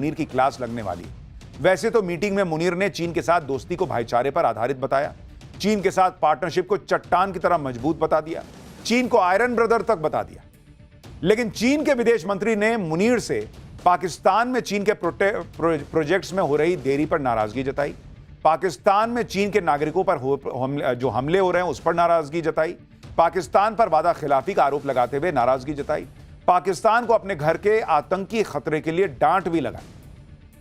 मुनीर की क्लास लगने वाली है। वैसे तो मीटिंग में मुनीर ने चीन के साथ दोस्ती को भाईचारे पर आधारित बताया, चीन के साथ पार्टनरशिप को चट्टान की तरह मजबूत बता दिया, चीन को आयरन ब्रदर तक बता दिया। लेकिन चीन के विदेश मंत्री ने मुनीर से पाकिस्तान में चीन के प्रोजेक्ट्स में हो रही देरी पर नाराजगी जताई, पाकिस्तान में चीन के नागरिकों पर जो हमले हो रहे हैं उस पर नाराजगी जताई, पाकिस्तान पर वादा खिलाफी का आरोप लगाते हुए नाराजगी जताई, पाकिस्तान को अपने घर के आतंकी खतरे के लिए डांट भी लगाई।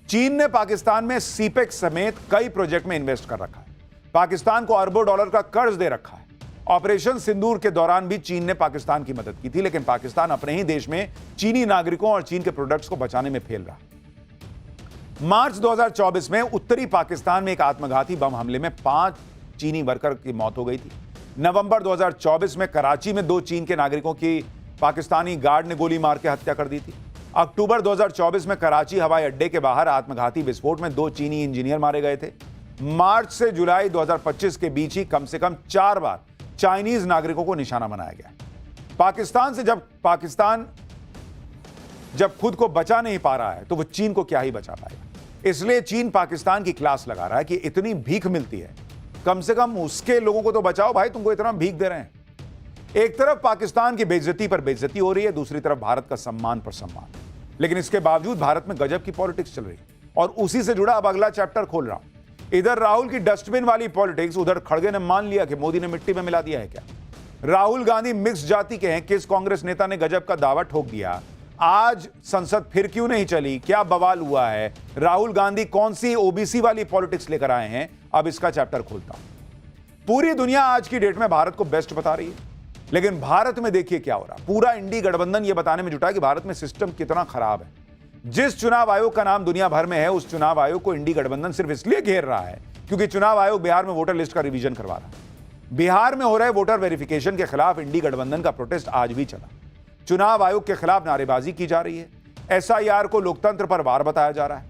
चीन ने पाकिस्तान में सीपेक समेत कई प्रोजेक्ट में इन्वेस्ट कर रखा है, पाकिस्तान को अरबों डॉलर का कर्ज दे रखा है। ऑपरेशन सिंदूर के दौरान भी चीन ने पाकिस्तान की मदद की थी, लेकिन पाकिस्तान अपने ही देश में चीनी नागरिकों और चीन के प्रोडक्ट्स को बचाने में फेल रहा। मार्च 2024 में उत्तरी पाकिस्तान में एक आत्मघाती बम हमले में 5 चीनी वर्कर की मौत हो गई थी। नवंबर 2024 में कराची में 2 चीन के नागरिकों की पाकिस्तानी गार्ड ने गोली मार के हत्या कर दी थी। अक्टूबर 2024 में कराची हवाई अड्डे के बाहर आत्मघाती विस्फोट में 2 चीनी इंजीनियर मारे गए थे। मार्च से जुलाई 2025 के बीच ही कम से कम 4 बार चाइनीज नागरिकों को निशाना बनाया गया। पाकिस्तान से जब खुद को बचा नहीं पा रहा है तो वो चीन को क्या ही बचा पाएगा। इसलिए चीन पाकिस्तान की क्लास लगा रहा है कि इतनी भीख मिलती है, कम से कम उसके लोगों को तो बचाओ भाई, तुमको इतना भीख दे रहे हैं। एक तरफ पाकिस्तान की बेइज्जती पर बेइज्जती हो रही है, दूसरी तरफ भारत का सम्मान पर सम्मान। लेकिन इसके बावजूद भारत में गजब की पॉलिटिक्स चल रही है और उसी से जुड़ा अब अगला चैप्टर खोल रहा हूं। इधर राहुल की डस्टबिन वाली पॉलिटिक्स, उधर खड़गे ने मान लिया कि मोदी ने मिट्टी में मिला दिया है क्या। राहुल गांधी मिक्स जाति के हैं, किस कांग्रेस नेता ने गजब का दावा ठोक दिया। आज संसद फिर क्यों नहीं चली, क्या बवाल हुआ है, राहुल गांधी कौन सी ओबीसी वाली पॉलिटिक्स लेकर आए हैं, अब इसका चैप्टर खोलता हूं। पूरी दुनिया आज की डेट में भारत को बेस्ट बता रही है, लेकिन भारत में देखिए क्या हो रहा। पूरा इंडी गठबंधन यह बताने में जुटा है कि भारत में सिस्टम कितना खराब है। जिस चुनाव आयोग का नाम दुनिया भर में है, उस चुनाव आयोग को इंडी गठबंधन सिर्फ इसलिए घेर रहा है क्योंकि चुनाव आयोग बिहार में वोटर लिस्ट का रिवीजन करवा रहा है। बिहार में हो रहे वोटर वेरिफिकेशन के खिलाफ इंडी गठबंधन का प्रोटेस्ट आज भी चला। चुनाव आयोग के खिलाफ नारेबाजी की जा रही है, एसआईआर को लोकतंत्र पर वार बताया जा रहा है।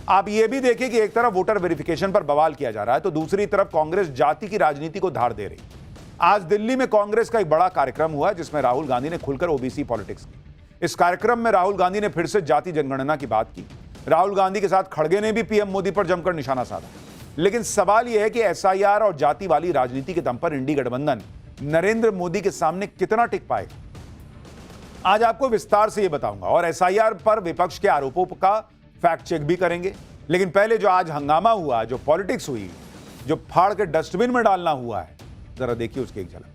आप यह भी देखिए कि एक तरफ वोटर वेरिफिकेशन पर बवाल किया जा रहा है तो दूसरी तरफ कांग्रेस जाति की राजनीति को धार दे रही। आज दिल्ली में कांग्रेस का एक बड़ा कार्यक्रम हुआ जिसमें राहुल गांधी ने खुलकर ओबीसी पॉलिटिक्स की। इस कार्यक्रम में राहुल गांधी ने फिर से जाति जनगणना की बात की। राहुल गांधी के साथ खड़गे ने भी पीएम मोदी पर जमकर निशाना साधा। लेकिन सवाल यह है कि एसआईआर और जाति वाली राजनीति के दम पर इंडी गठबंधन नरेंद्र मोदी के सामने कितना टिक पाएगा, आज आपको विस्तार से यह बताऊंगा और एसआईआर पर विपक्ष के आरोपों का फैक्ट चेक भी करेंगे। लेकिन पहले जो आज हंगामा हुआ, जो पॉलिटिक्स हुई, जो फाड़ के डस्टबिन में डालना हुआ है, जरा देखिए उसकी एक झलक।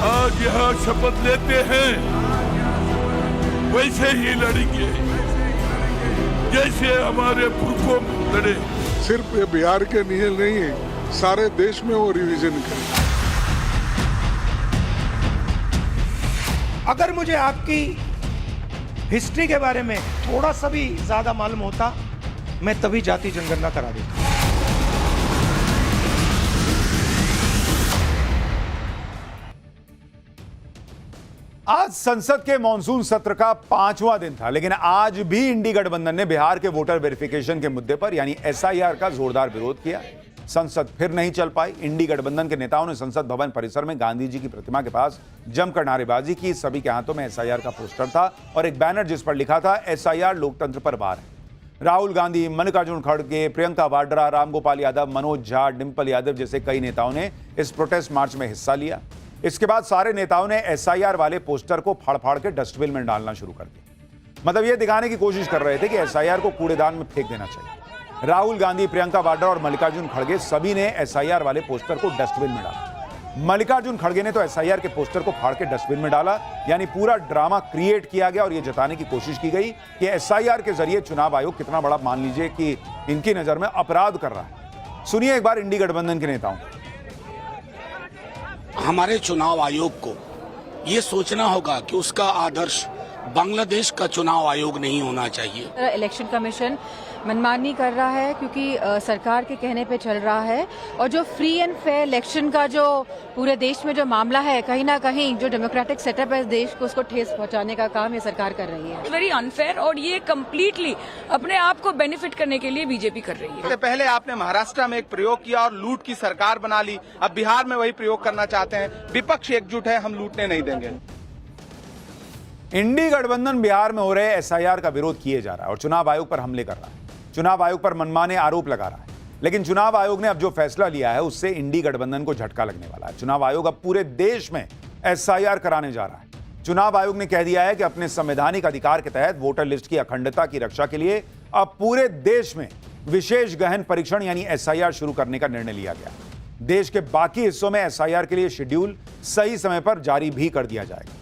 आज यहाँ शपथ लेते हैं, वैसे ही लड़ेंगे जैसे हमारे पुरखों लड़े। सिर्फ ये बिहार के लिए नहीं है, सारे देश में वो रिवीजन करें। अगर मुझे आपकी हिस्ट्री के बारे में थोड़ा सा भी ज्यादा मालूम होता, मैं तभी जाति जनगणना करा देता। आज संसद के मॉनसून सत्र का 5वां दिन था, लेकिन आज भी इंडी गठबंधन ने बिहार के वोटर वेरिफिकेशन के मुद्दे पर यानी एसआईआर का जोरदार विरोध किया। संसद फिर नहीं चल पाई। इंडी गठबंधन के नेताओं ने संसद भवन परिसर में गांधी जी की प्रतिमा के पास जमकर नारेबाजी की। सभी के हाथों में एसआईआर का पोस्टर था और एक बैनर जिस पर लिखा था एसआईआर लोकतंत्र पर वार है। राहुल गांधी, मल्लिकार्जुन खड़गे, प्रियंका वाड्रा, रामगोपाल यादव, मनोज झा, डिंपल यादव जैसे कई नेताओं ने इस प्रोटेस्ट मार्च में हिस्सा लिया। इसके बाद सारे नेताओं ने एसआईआर वाले पोस्टर को फाड़ फाड़ के डस्टबिन में डालना शुरू कर दिया। मतलब यह दिखाने की कोशिश कर रहे थे कि एसआईआर को कूड़ेदान में फेंक देना चाहिए। राहुल गांधी, प्रियंका वाड्रा और मल्लिकार्जुन खड़गे सभी ने एसआईआर वाले पोस्टर को डस्टबिन में डाला। मल्लिकार्जुन खड़गे ने तो एसआईआर के पोस्टर को फाड़ के डस्टबिन में डाला, यानी पूरा ड्रामा क्रिएट किया गया और यह जताने की कोशिश की गई कि एसआईआर के जरिए चुनाव आयोग कितना बड़ा, मान लीजिए कि इनकी नजर में अपराध कर रहा है। सुनिए एक बार इंडी गठबंधन के नेताओं। हमारे चुनाव आयोग को ये सोचना होगा कि उसका आदर्श बांग्लादेश का चुनाव आयोग नहीं होना चाहिए। इलेक्शन कमीशन मनमानी कर रहा है क्योंकि सरकार के कहने पे चल रहा है, और जो फ्री एंड फेयर इलेक्शन का जो पूरे देश में जो मामला है, कहीं ना कहीं जो डेमोक्रेटिक सेटअप है देश को, उसको ठेस पहुंचाने का काम ये सरकार कर रही है। वेरी अनफेयर, और ये कम्प्लीटली अपने आप को बेनिफिट करने के लिए बीजेपी कर रही है। इससे पहले आपने महाराष्ट्र में एक प्रयोग किया और लूट की सरकार बना ली, अब बिहार में वही प्रयोग करना चाहते हैं। विपक्ष एकजुट है, हम लूटने नहीं देंगे। इंडी गठबंधन बिहार में हो रहे एसआईआर का विरोध किए जा रहा है और चुनाव आयोग पर हमले कर रहा है, चुनाव आयोग पर मनमाने आरोप लगा रहा है। लेकिन चुनाव आयोग ने अब जो फैसला लिया है उससे इंडी गठबंधन को झटका लगने वाला है। चुनाव आयोग अब पूरे देश में एसआईआर कराने जा रहा है। चुनाव आयोग ने कह दिया है कि अपने संवैधानिक अधिकार के तहत वोटर लिस्ट की अखंडता की रक्षा के लिए अब पूरे देश में विशेष गहन परीक्षण यानी एसआईआर शुरू करने का निर्णय लिया गया। देश के बाकी हिस्सों में एसआईआर के लिए शेड्यूल सही समय पर जारी भी कर दिया जाएगा।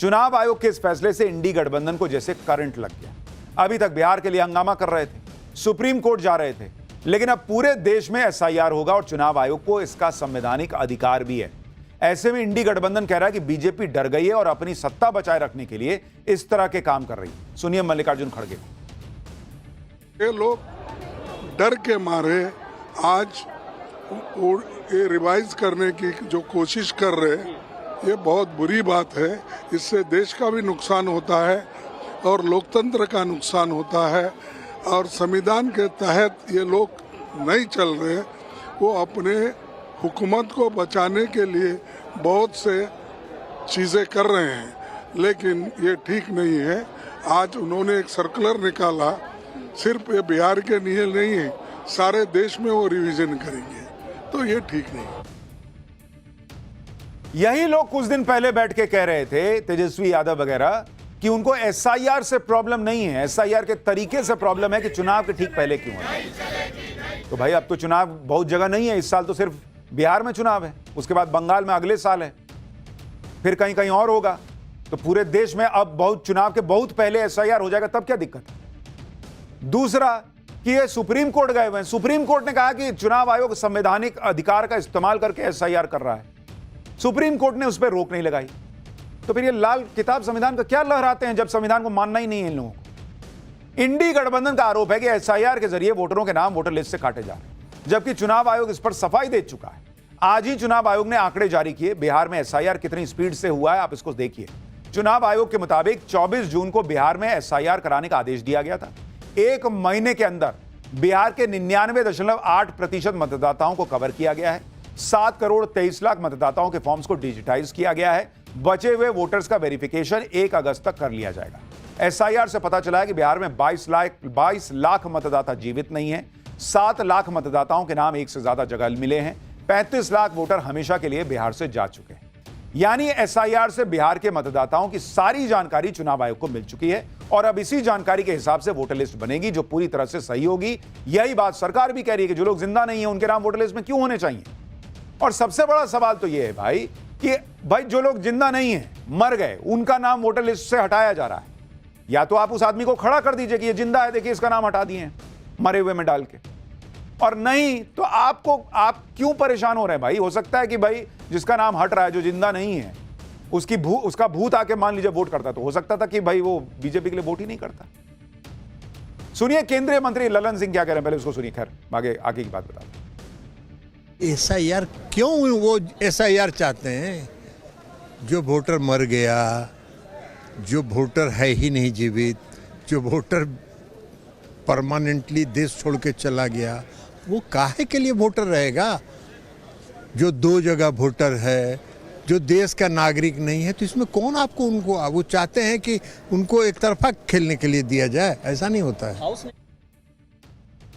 चुनाव आयोग के इस फैसले से इंडी गठबंधन को जैसे करंट लग गया। अभी तक बिहार के लिए हंगामा कर रहे थे, सुप्रीम कोर्ट जा रहे थे, लेकिन अब पूरे देश में एसआईआर होगा और चुनाव आयोग को इसका संवैधानिक अधिकार भी है। ऐसे में इंडी गठबंधन कह रहा है कि बीजेपी डर गई है और अपनी सत्ता बचाए रखने के लिए इस तरह के काम कर रही है। सुनिए मल्लिकार्जुन खड़गे। ये लोग डर के मारे आज ये रिवाइज करने की जो कोशिश कर रहे हैं, ये बहुत बुरी बात है। इससे देश का भी नुकसान होता है और लोकतंत्र का नुकसान होता है, और संविधान के तहत ये लोग नहीं चल रहे। वो अपने हुकूमत को बचाने के लिए बहुत से चीज़ें कर रहे हैं, लेकिन ये ठीक नहीं है। आज उन्होंने एक सर्कुलर निकाला, सिर्फ ये बिहार के लिए नहीं है, सारे देश में वो रिवीजन करेंगे, तो ये ठीक नहीं। यही लोग कुछ दिन पहले बैठ के कह रहे थे, तेजस्वी यादव वगैरह, कि उनको एसआईआर से प्रॉब्लम नहीं है, एसआईआर के तरीके से प्रॉब्लम है कि चुनाव के ठीक पहले क्यों है। तो भाई अब तो चुनाव बहुत जगह नहीं है, इस साल तो सिर्फ बिहार में चुनाव है, उसके बाद बंगाल में अगले साल है, फिर कहीं कहीं और होगा। तो पूरे देश में अब बहुत चुनाव के बहुत पहले एसआईआर हो जाएगा, तब क्या दिक्कत है। दूसरा कि ये सुप्रीम कोर्ट गए हुए हैं, सुप्रीम कोर्ट ने कहा कि चुनाव आयोग संवैधानिक अधिकार का इस्तेमाल करके एसआईआर कर रहा है, सुप्रीम कोर्ट ने उस पर रोक नहीं लगाई। तो फिर ये लाल किताब संविधान का क्या लहराते हैं जब संविधान को मानना ही नहीं है इन लोगों को। इंडी गठबंधन का आरोप है कि एसआईआर के जरिए वोटरों के नाम वोटर लिस्ट से काटे जा रहे हैं, जबकि चुनाव आयोग इस पर सफाई दे चुका है। आज ही चुनाव आयोग ने आंकड़े जारी किए, बिहार में एसआईआर कितनी स्पीड से हुआ है आप इसको देखिए। चुनाव आयोग के मुताबिक 24 जून को बिहार में एसआईआर कराने का आदेश दिया गया था। एक महीने के अंदर बिहार के 99.8% मतदाताओं को कवर किया गया है। 7 करोड़ 23 लाख मतदाताओं के फॉर्म्स को डिजिटाइज किया गया है। बचे हुए वोटर्स का वेरिफिकेशन 1 अगस्त तक कर लिया जाएगा। एसआईआर से पता चला है कि बिहार में 22 लाख मतदाता जीवित नहीं है। 7 लाख मतदाताओं के नाम एक से ज्यादा जगह मिले हैं। 35 लाख वोटर हमेशा के लिए बिहार से जा चुके हैं। यानी एसआईआर से बिहार के मतदाताओं की सारी जानकारी चुनाव आयोग को मिल चुकी है और अब इसी जानकारी के हिसाब से वोटर लिस्ट बनेगी जो पूरी तरह से सही होगी। यही बात सरकार भी कह रही है कि जो लोग जिंदा नहीं है उनके नाम वोटर लिस्ट में क्यों होने चाहिए। और सबसे बड़ा सवाल तो यह है भाई कि जो लोग जिंदा नहीं है, मर गए, उनका नाम वोटर लिस्ट से हटाया जा रहा है। या तो आप उस आदमी को खड़ा कर दीजिए कि ये जिंदा है, देखिए इसका नाम हटा दिए हैं मरे हुए में डाल के, और नहीं तो आप क्यों परेशान हो रहे हैं भाई। हो सकता है कि भाई जिसका नाम हट रहा है, जो जिंदा नहीं है, उसका भूत आके मान लीजिए वोट करता, तो हो सकता था कि भाई वो बीजेपी के लिए वोट ही नहीं करता। सुनिए केंद्रीय मंत्री ललन सिंह क्या कह रहे हैं, पहले उसको सुनिए, खैर आगे की बात बता। एसआईआर क्यों वो एसआईआर चाहते हैं? जो वोटर मर गया, जो वोटर है ही नहीं जीवित, जो वोटर परमानेंटली देश छोड़ के चला गया, वो काहे के लिए वोटर रहेगा? जो 2 जगह वोटर है, जो देश का नागरिक नहीं है, तो इसमें कौन आपको उनको, वो चाहते हैं कि उनको एक तरफा खेलने के लिए दिया जाए, ऐसा नहीं होता है।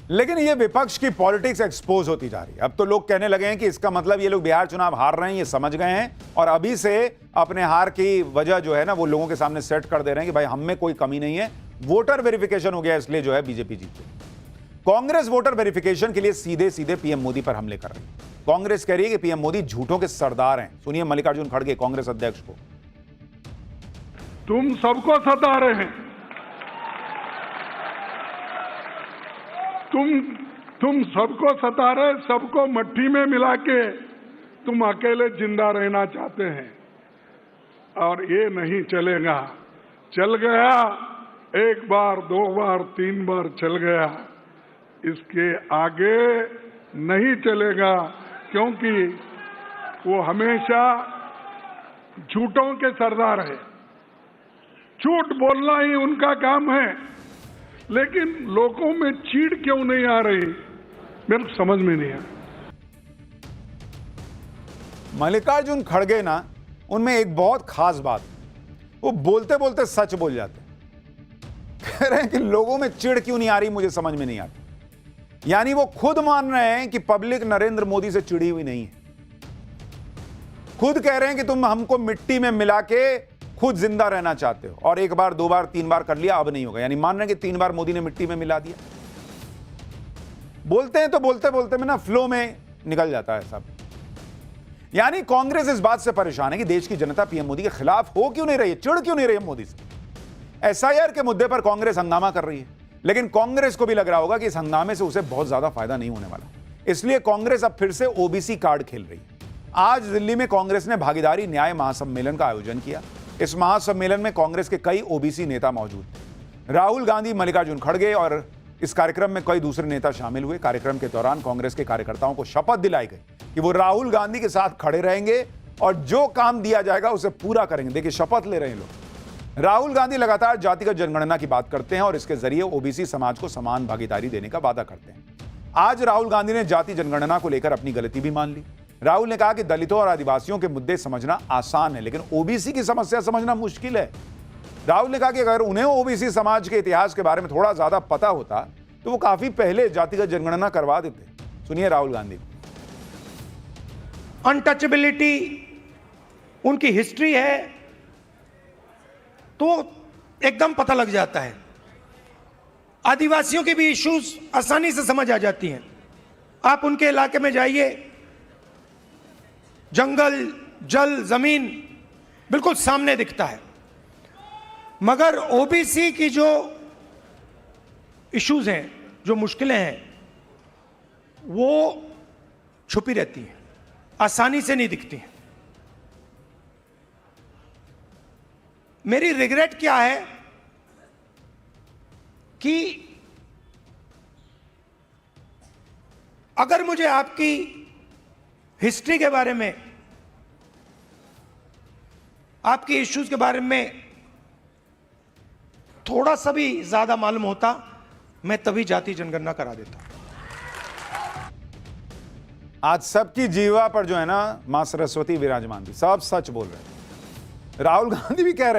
लेकिन ये विपक्ष की पॉलिटिक्स एक्सपोज होती जा रही है। अब तो लोग कहने लगे हैं कि इसका मतलब ये लोग बिहार चुनाव हार रहे हैं, ये समझ गए हैं और अभी से अपने हार की वजह जो है ना वो लोगों के सामने सेट कर दे रहे हैं कि भाई हम में कोई कमी नहीं है, वोटर वेरिफिकेशन हो गया इसलिए जो है बीजेपी जीती। कांग्रेस वोटर वेरिफिकेशन के लिए सीधे पीएम मोदी पर हमले कर रही है। कांग्रेस कह रही है कि पीएम मोदी झूठों के सरदार हैं। सुनिए मल्लिकार्जुन खड़गे कांग्रेस अध्यक्ष को। तुम सबको सता रहे हैं, तुम सबको सता रहे, सबको मट्टी में मिला के तुम अकेले जिंदा रहना चाहते हैं और ये नहीं चलेगा। चल गया, एक बार, दो बार, तीन बार चल गया, इसके आगे नहीं चलेगा, क्योंकि वो हमेशा झूठों के सरदार है। झूठ बोलना ही उनका काम है, लेकिन लोगों में चीड़ क्यों नहीं आ रही, मेरे को समझ में नहीं आया। मल्लिकार्जुन खड़गे ना, उनमें एक बहुत खास बात, वो बोलते बोलते सच बोल जाते। कह रहे हैं कि लोगों में चिढ़ क्यों नहीं आ रही, मुझे समझ में नहीं आती। यानी वो खुद मान रहे हैं कि पब्लिक नरेंद्र मोदी से चिढ़ी हुई नहीं है। खुद कह रहे हैं कि तुम हमको मिट्टी में मिला के खुद जिंदा रहना चाहते हो, और एक बार, दो बार, तीन बार कर लिया, अब नहीं होगा। यानी मान रहे हैं कि 3 बार मोदी ने मिट्टी में मिला दिया। बोलते हैं तो बोलते बोलते में ना फ्लो में निकल जाता है सब। यानी कांग्रेस इस बात से परेशान है कि देश की जनता पीएम मोदी के खिलाफ हो क्यों नहीं रही है, चिढ़ क्यों नहीं रही है मोदी से। एसआईआर के मुद्दे पर कांग्रेस हंगामा कर रही है, लेकिन कांग्रेस को भी लग रहा होगा कि इस हंगामे से उसे बहुत ज्यादा फायदा नहीं होने वाला, इसलिए कांग्रेस अब फिर से ओबीसी कार्ड खेल रही है। आज दिल्ली में कांग्रेस ने भागीदारी न्याय महासम्मेलन का आयोजन किया। इस महासम्मेलन में कांग्रेस के कई ओबीसी नेता मौजूद थे। राहुल गांधी, मल्लिकार्जुन खड़गे और इस कार्यक्रम में कई दूसरे नेता शामिल हुए। कार्यक्रम के दौरान कांग्रेस के कार्यकर्ताओं को शपथ दिलाई गई कि वो राहुल गांधी के साथ खड़े रहेंगे और जो काम दिया जाएगा उसे पूरा करेंगे। देखिए, शपथ ले रहे हैं लोग। राहुल गांधी लगातार जातिगत जनगणना की बात करते हैं और इसके जरिए ओबीसी समाज को समान भागीदारी देने का वादा करते हैं। आज राहुल गांधी ने जाति जनगणना को लेकर अपनी गलती भी मान ली। राहुल ने कहा कि दलितों और आदिवासियों के मुद्दे समझना आसान है, लेकिन ओबीसी की समस्या समझना मुश्किल है। राहुल ने कहा कि अगर उन्हें ओबीसी समाज के इतिहास के बारे में थोड़ा ज्यादा पता होता तो वो काफी पहले जातिगत जनगणना करवा देते। सुनिए राहुल गांधी। अनटचेबिलिटी उनकी हिस्ट्री है तो एकदम पता लग जाता है। आदिवासियों के भी इश्यूज आसानी से समझ आ जाती हैं। आप उनके इलाके में जाइए, जंगल, जल, जमीन बिल्कुल सामने दिखता है। मगर ओबीसी की जो इश्यूज हैं, जो मुश्किलें हैं, वो छुपी रहती हैं, आसानी से नहीं दिखती हैं। मेरी रिग्रेट क्या है कि अगर मुझे आपकी हिस्ट्री के बारे में, आपके इश्यूज के बारे में थोड़ा सा भी ज्यादा मालूम होता, मैं तभी जाति जनगणना करा देता। आज सबकी जीवा पर जो है ना मां सरस्वती विराजमान थी, सब सच बोल रहे हैं। राहुल गांधी भी कह रहे हैं